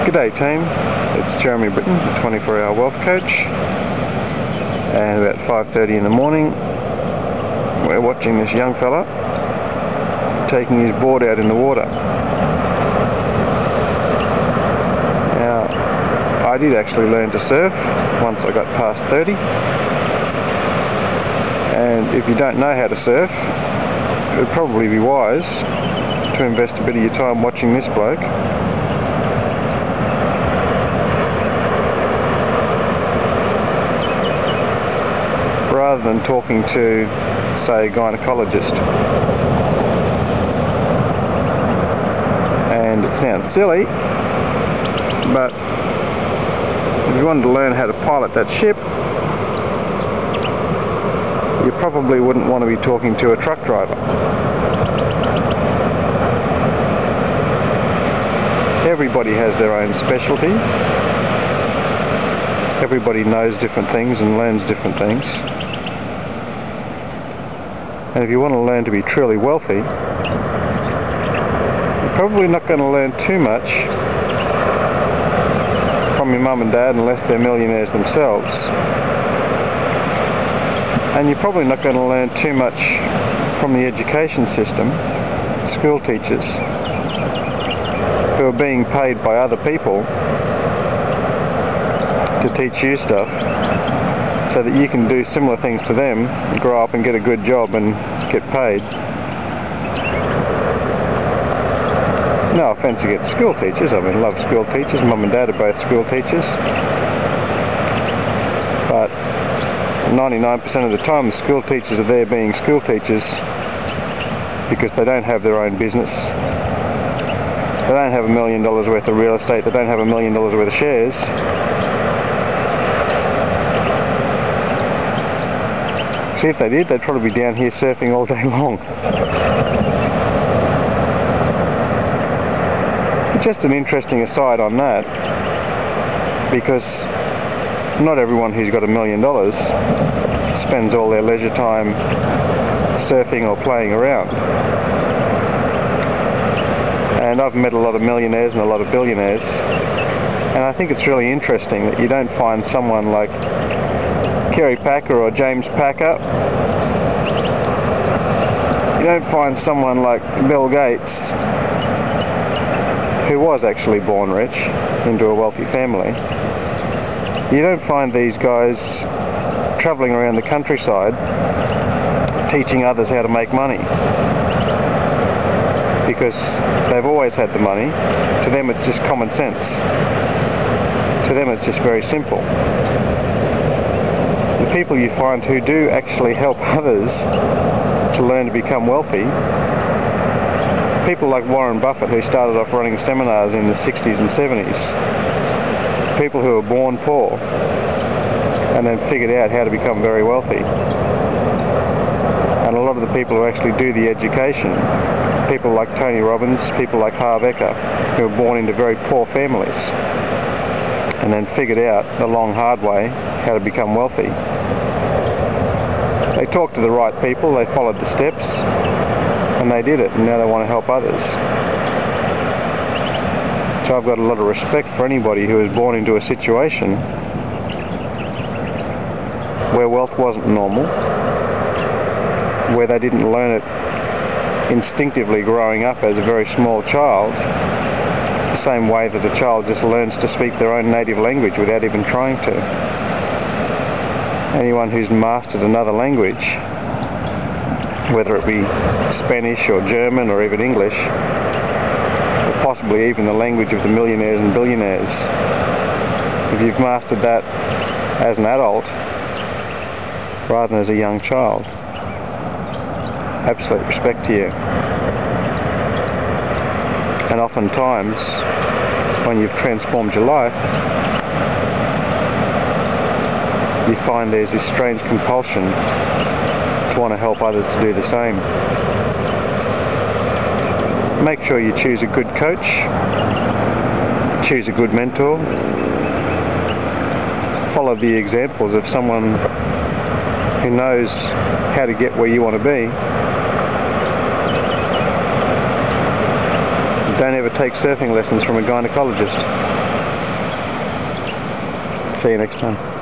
G'day team, it's Jeremy Britton, the 24-hour wealth coach, and about 5:30 in the morning we're watching this young fella taking his board out in the water. Now, I did actually learn to surf once I got past 30, and if you don't know how to surf, it would probably be wise to invest a bit of your time watching this bloke rather than talking to, say, a gynaecologist. And it sounds silly, but if you wanted to learn how to pilot that ship, you probably wouldn't want to be talking to a truck driver. Everybody has their own specialty. Everybody knows different things and learns different things. And if you want to learn to be truly wealthy, you're probably not going to learn too much from your mum and dad unless they're millionaires themselves. And you're probably not going to learn too much from the education system, school teachers, who are being paid by other people to teach you stuff, so that you can do similar things to them, grow up and get a good job and get paid. No offence against school teachers, I mean, love school teachers, mum and dad are both school teachers, but 99% of the time the school teachers are there being school teachers because they don't have their own business. They don't have $1 million worth of real estate, they don't have $1 million worth of shares. See, if they did, they'd probably be down here surfing all day long. Just an interesting aside on that, because not everyone who's got $1 million spends all their leisure time surfing or playing around. And I've met a lot of millionaires and a lot of billionaires, and I think it's really interesting that you don't find someone like Kerry Packer or James Packer. You don't find someone like Bill Gates, who was actually born rich into a wealthy family. You don't find these guys travelling around the countryside teaching others how to make money, because they've always had the money. To them it's just common sense. To them it's just very simple. The people you find who do actually help others to learn to become wealthy, people like Warren Buffett, who started off running seminars in the 60s and 70s, people who were born poor and then figured out how to become very wealthy. And a lot of the people who actually do the education, people like Tony Robbins, people like Harv Eker, who were born into very poor families and then figured out the long hard way how to become wealthy. They talked to the right people, they followed the steps, and they did it, and now they want to help others. So I've got a lot of respect for anybody who is born into a situation where wealth wasn't normal, where they didn't learn it instinctively growing up as a very small child, the same way that a child just learns to speak their own native language without even trying to. Anyone who's mastered another language, whether it be Spanish or German or even English, or possibly even the language of the millionaires and billionaires, if you've mastered that as an adult rather than as a young child, absolute respect to you. And oftentimes, when you've transformed your life, you find there's this strange compulsion to want to help others to do the same. Make sure you choose a good coach, choose a good mentor, follow the examples of someone who knows how to get where you want to be. Don't ever take surfing lessons from a gynaecologist. See you next time.